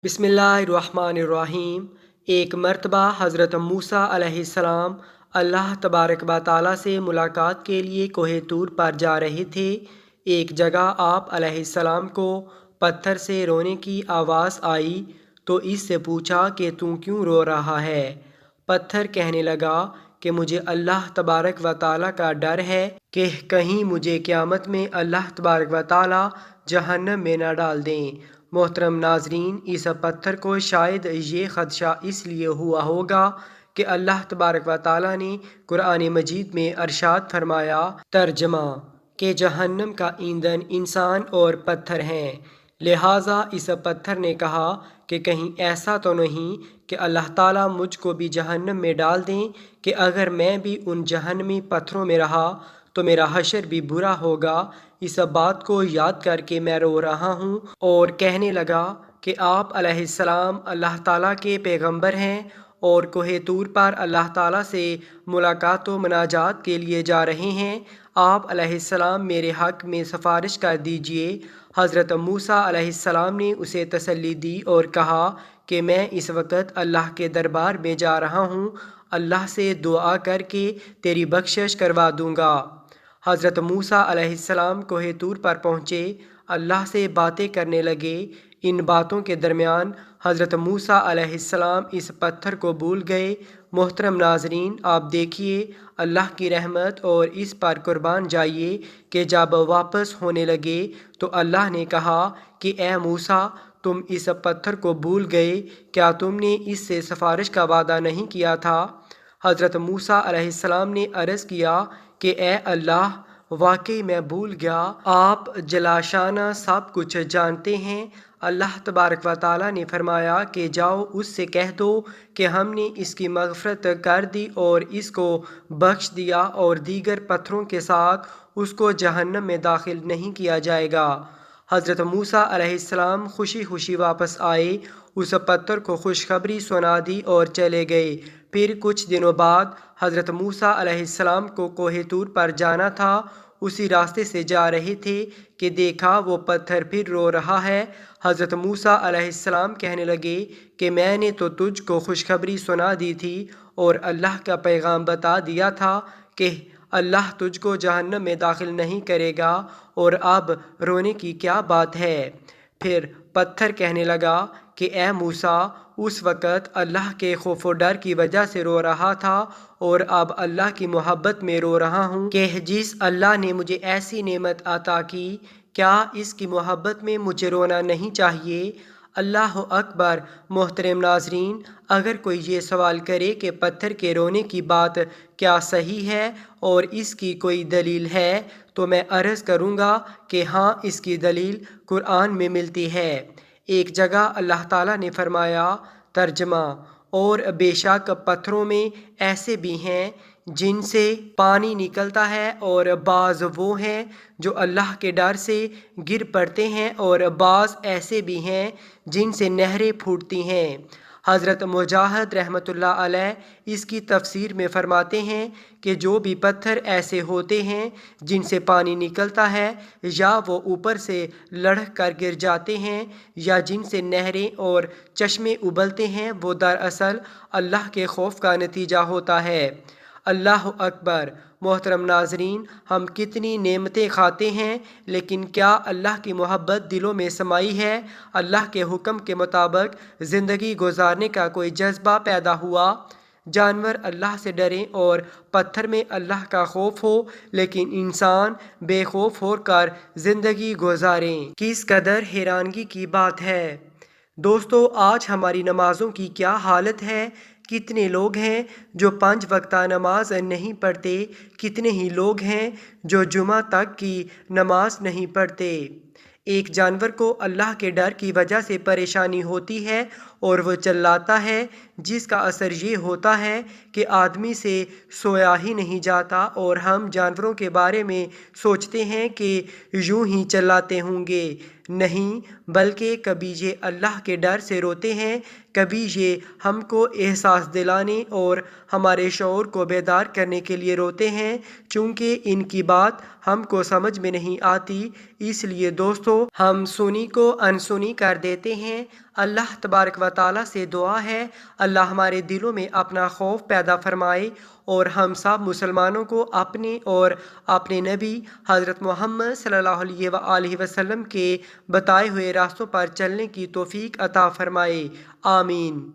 बिस्मिल्लाहिर्रहमानिर्रहीम। एक मर्तबा हज़रत मूसा अलैहिस्सलाम अल्लाह तबारक व ताला से मुलाकात के लिए कोहे तूर पर जा रहे थे। एक जगह आप अलैहिस्सलाम को पत्थर से रोने की आवाज़ आई तो इससे पूछा कि तू क्यों रो रहा है। पत्थर कहने लगा कि मुझे अल्लाह तबारक व ताला का डर है कि कहीं मुझे क़यामत में अल्लाह तबारक व ताला जहन्नम में न डाल दें। मोहतरम नाजरीन, इस पत्थर को शायद ये ख़दशा इसलिए हुआ होगा कि अल्लाह तबारक व ताला ने कुरान मजीद में अरशाद फरमाया, तर्जमा कि जहन्नम का ईंधन इंसान और पत्थर हैं। लिहाजा इस पत्थर ने कहा कि कहीं ऐसा तो नहीं कि अल्लाह ताला मुझको भी जहन्नम में डाल दें कि अगर मैं भी उन जहन्नमी पत्थरों में रहा तो मेरा हशर भी बुरा होगा। इस बात को याद करके मैं रो रहा हूँ। और कहने लगा कि आप अलैहिस्सलाम अल्लाह ताला के पैगंबर हैं और कोहे तूर पर अल्लाह ताला से मुलाकात व मुनाजात के लिए जा रहे हैं। आप अलैहिस्सलाम मेरे हक़ में सिफारिश कर दीजिए। हज़रत मूसा अलैहिस्सलाम ने उसे तसल्ली दी और कहा कि मैं इस वक्त अल्लाह के दरबार में जा रहा हूँ, अल्लाह से दुआ करके तेरी बख्शिश करवा दूँगा। हज़रत मूसा अलैहिस्सलाम कोहे तूर पर पहुँचे, अल्लाह से बातें करने लगे। इन बातों के दरमियान हज़रत मूसा अलैहिस्सलाम इस पत्थर को भूल गए। मोहतरम नाजरीन, आप देखिए अल्लाह की रहमत और इस पर कुर्बान जाइए कि जब वापस होने लगे तो अल्लाह ने कहा कि ए मूसा, तुम इस पत्थर को भूल गए, क्या तुमने इससे सिफारिश का वादा नहीं किया था। हज़रत मूसा अलैहिस्सलाम ने अर्ज़ किया कि ए अल्लाह, वाकई मैं भूल गया, आप जलाशाना सब कुछ जानते हैं। अल्लाह तबारक व ताला ने फरमाया कि जाओ उससे कह दो कि हमने इसकी मग़फ़रत कर दी और इसको बख्श दिया और दीगर पत्थरों के साथ उसको जहन्नम में दाखिल नहीं किया जाएगा। हज़रत मूसा अलैहिस्सलाम खुशी खुशी वापस आए, उस पत्थर को खुशखबरी सुना दी और चले गए। फिर कुछ दिनों बाद हज़रत मूसा अलैहिस्सलाम को कोहे तूर पर जाना था। उसी रास्ते से जा रहे थे कि देखा वो पत्थर फिर रो रहा है। हज़रत मूसा अलैहिस्सलाम कहने लगे कि मैंने तो तुझको खुशखबरी सुना दी थी और अल्लाह का पैगाम बता दिया था कि अल्लाह तुझको जहन्नम में दाखिल नहीं करेगा, और अब रोने की क्या बात है। फिर पत्थर कहने लगा कि ए मूसा, उस वक़्त अल्लाह के खौफ व डर की वजह से रो रहा था और अब अल्लाह की मोहब्बत में रो रहा हूँ कि जिस अल्लाह ने मुझे ऐसी नेमत अता की, क्या इसकी मोहब्बत में मुझे रोना नहीं चाहिए। अल्लाह अकबर। मोहतरम नाजरीन, अगर कोई ये सवाल करे कि पत्थर के रोने की बात क्या सही है और इसकी कोई दलील है, तो मैं अर्ज़ करूँगा कि हाँ, इसकी दलील कुरान में मिलती है। एक जगह अल्लाह ताला ने फरमाया, तर्जमा, और बेशक पत्थरों में ऐसे भी हैं जिनसे पानी निकलता है और बाज़ वो हैं जो अल्लाह के डर से गिर पड़ते हैं और बाज़ ऐसे भी हैं जिनसे नहरें फूटती हैं। हज़रत मुजाहिद रहमतुल्लाह अलैह इसकी तफसीर में फ़रमाते हैं कि जो भी पत्थर ऐसे होते हैं जिनसे पानी निकलता है या वो ऊपर से लढ़क कर गिर जाते हैं या जिनसे नहरें और चश्मे उबलते हैं, वो दरअसल अल्लाह के खौफ का नतीजा होता है। अल्लाह अकबर। मोहतरम नाजरीन, हम कितनी नेमतें खाते हैं, लेकिन क्या अल्लाह की मोहब्बत दिलों में समाई है। अल्लाह के हुक्म के मुताबिक ज़िंदगी गुजारने का कोई जज्बा पैदा हुआ। जानवर अल्लाह से डरें और पत्थर में अल्लाह का खौफ हो, लेकिन इंसान बेखौफ होकर ज़िंदगी गुजारें। किस कदर हैरानगी की बात है। दोस्तों, आज हमारी नमाज़ों की क्या हालत है। कितने लोग हैं जो 5 वक्ता नमाज नहीं पढ़ते, कितने ही लोग हैं जो जुमा तक की नमाज नहीं पढ़ते। एक जानवर को अल्लाह के डर की वजह से परेशानी होती है और वह चिल्लाता है, जिसका असर ये होता है कि आदमी से सोया ही नहीं जाता और हम जानवरों के बारे में सोचते हैं कि यूं ही चिल्लाते होंगे। नहीं, बल्कि कभी ये अल्लाह के डर से रोते हैं, कभी ये हमको एहसास दिलाने और हमारे शऊर को बेदार करने के लिए रोते हैं। चूँकि इनकी बात हमको समझ में नहीं आती, इसलिए दोस्तों हम सुनी को अनसुनी कर देते हैं। اللہ تبارک و تعالیٰ سے دعا ہے اللہ ہمارے دلوں میں اپنا خوف پیدا فرمائے اور ہم سب مسلمانوں کو اپنے اور اپنے نبی حضرت محمد صلی اللہ علیہ وآلہ وسلم کے بتائے ہوئے راستوں پر چلنے کی توفیق عطا فرمائے، آمین۔